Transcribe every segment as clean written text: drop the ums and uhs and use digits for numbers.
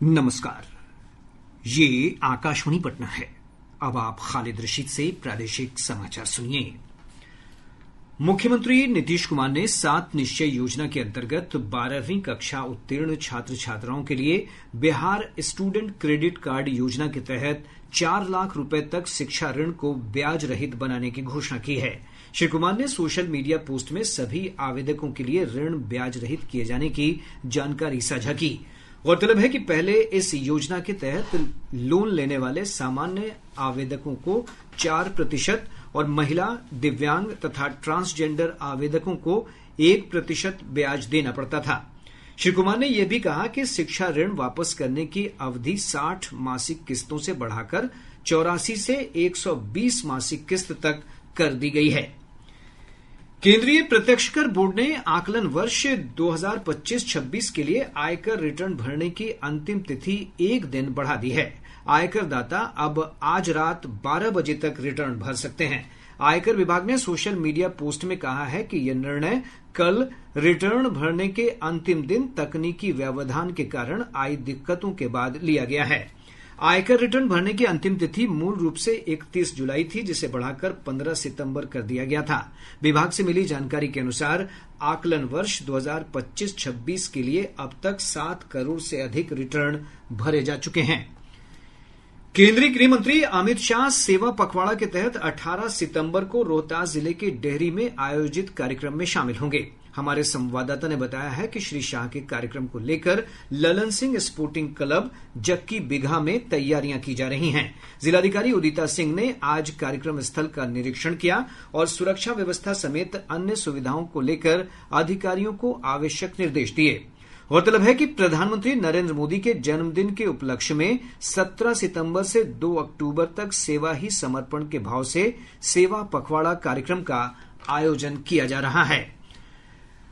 नमस्कार। ये आकाशवाणी पटना है। अब आप खालिद रशीद से प्रादेशिक समाचार सुनिए। मुख्यमंत्री नीतीश कुमार ने 7 निश्चय योजना के अंतर्गत 12वीं कक्षा उत्तीर्ण छात्र छात्राओं के लिए बिहार स्टूडेंट क्रेडिट कार्ड योजना के तहत 4 लाख रुपए तक शिक्षा ऋण को ब्याज रहित बनाने की घोषणा की है। श्री कुमार ने सोशल मीडिया पोस्ट में सभी आवेदकों के लिए ऋण ब्याज रहित किए जाने की जानकारी साझा की। गौरतलब है कि पहले इस योजना के तहत लोन लेने वाले सामान्य आवेदकों को 4% और महिला, दिव्यांग तथा ट्रांसजेंडर आवेदकों को 1% ब्याज देना पड़ता था। श्री कुमार ने यह भी कहा कि शिक्षा ऋण वापस करने की अवधि 60 मासिक किस्तों से बढ़ाकर 84 से 120 मासिक किस्त तक कर दी गई है। केंद्रीय प्रत्यक्ष कर बोर्ड ने आकलन वर्ष 2025-26 के लिए आयकर रिटर्न भरने की अंतिम तिथि 1 दिन बढ़ा दी है। आयकर दाता अब आज रात 12 बजे तक रिटर्न भर सकते हैं। आयकर विभाग ने सोशल मीडिया पोस्ट में कहा है कि यह निर्णय कल रिटर्न भरने के अंतिम दिन तकनीकी व्यवधान के कारण आई दिक्कतों के बाद लिया गया है। आयकर रिटर्न भरने की अंतिम तिथि मूल रूप से 31 जुलाई थी, जिसे बढ़ाकर 15 सितंबर कर दिया गया था। विभाग से मिली जानकारी के अनुसार आकलन वर्ष 2025-26 के लिए अब तक 7 करोड़ से अधिक रिटर्न भरे जा चुके हैं। केंद्रीय गृह मंत्री अमित शाह सेवा पखवाड़ा के तहत 18 सितंबर को रोहतास जिले के डेहरी में आयोजित कार्यक्रम में शामिल होंगे। हमारे संवाददाता ने बताया है कि श्री शाह के कार्यक्रम को लेकर Lalan Singh sporting club jockey bigha में तैयारियां की जा रही हैं। जिलाधिकारी उदिता सिंह ने आज कार्यक्रम स्थल का निरीक्षण किया और सुरक्षा व्यवस्था समेत अन्य सुविधाओं को लेकर अधिकारियों को आवश्यक निर्देश दिए। गौरतलब है कि प्रधानमंत्री नरेंद्र मोदी के जन्मदिन के उपलक्ष्य में 17 सितंबर से 2 अक्टूबर तक सेवा ही समर्पण के भाव से सेवा पखवाड़ा कार्यक्रम का आयोजन किया जा रहा है।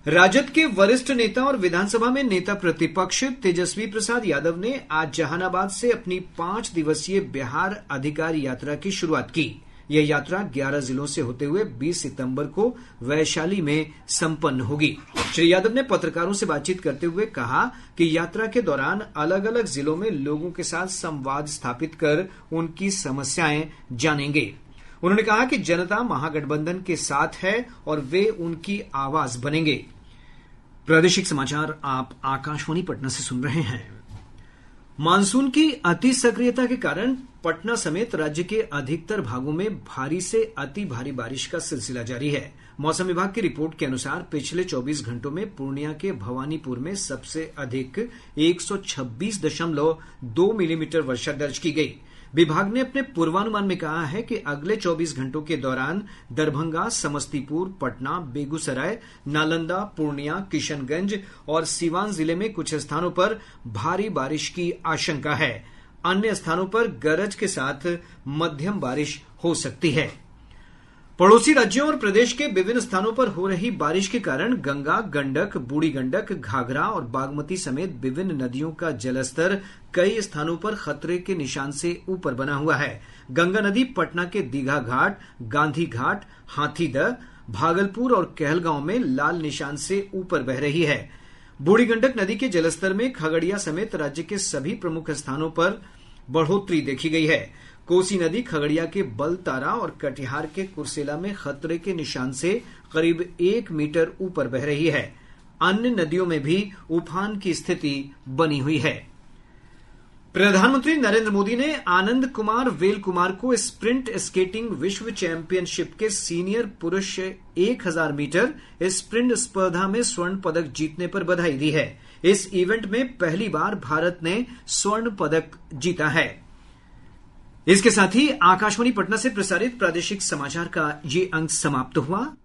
राजद के वरिष्ठ नेता और विधानसभा में नेता प्रतिपक्ष तेजस्वी प्रसाद यादव ने आज जहानाबाद से अपनी 5 दिवसीय बिहार अधिकार यात्रा की शुरुआत की। यह यात्रा 11 जिलों से होते हुए 20 सितंबर को वैशाली में संपन्न होगी। श्री यादव ने पत्रकारों से बातचीत करते हुए कहा कि यात्रा के दौरान अलग अलग जिलों में लोगों के साथ संवाद स्थापित कर उनकी समस्याएं जानेंगे। उन्होंने कहा कि जनता महागठबंधन के साथ है और वे उनकी आवाज बनेंगे। प्रादेशिक समाचार आप आकाशवाणी पटना से सुन रहे हैं। मानसून की अति सक्रियता के कारण पटना समेत राज्य के अधिकतर भागों में भारी से अति भारी बारिश का सिलसिला जारी है। मौसम विभाग की रिपोर्ट के अनुसार पिछले 24 घंटों में पूर्णिया के भवानीपुर में सबसे अधिक 126.2 मिलीमीटर वर्षा दर्ज की गई। विभाग ने अपने पूर्वानुमान में कहा है कि अगले 24 घंटों के दौरान दरभंगा, समस्तीपुर, पटना, बेगूसराय, नालंदा, पूर्णिया, किशनगंज और सीवान जिले में कुछ स्थानों पर भारी बारिश की आशंका है। अन्य स्थानों पर गरज के साथ मध्यम बारिश हो सकती है। पड़ोसी राज्यों और प्रदेश के विभिन्न स्थानों पर हो रही बारिश के कारण गंगा, गंडक, बूढ़ी गंडक, घाघरा और बागमती समेत विभिन्न नदियों का जलस्तर कई स्थानों पर खतरे के निशान से ऊपर बना हुआ है। गंगा नदी पटना के दीघा घाट, गांधी घाट, हाथीदह, भागलपुर और कहलगांव में लाल निशान से ऊपर बह रही है। बूढ़ी गंडक नदी के जलस्तर में खगड़िया समेत राज्य के सभी प्रमुख स्थानों पर बढ़ोतरी देखी गई है। कोसी नदी खगड़िया के बलतारा और कटिहार के कुर्सेला में खतरे के निशान से करीब 1 मीटर ऊपर बह रही है। अन्य नदियों में भी उफान की स्थिति बनी हुई है। प्रधानमंत्री नरेंद्र मोदी ने आनंद कुमार वेल कुमार को स्प्रिंट स्केटिंग विश्व चैंपियनशिप के सीनियर पुरुष 1000 मीटर स्प्रिंट स्पर्धा में स्वर्ण पदक जीतने पर बधाई दी है। इस इवेंट में पहली बार भारत ने स्वर्ण पदक जीता है। इसके साथ ही आकाशवाणी पटना से प्रसारित प्रादेशिक समाचार का ये अंक समाप्त हुआ।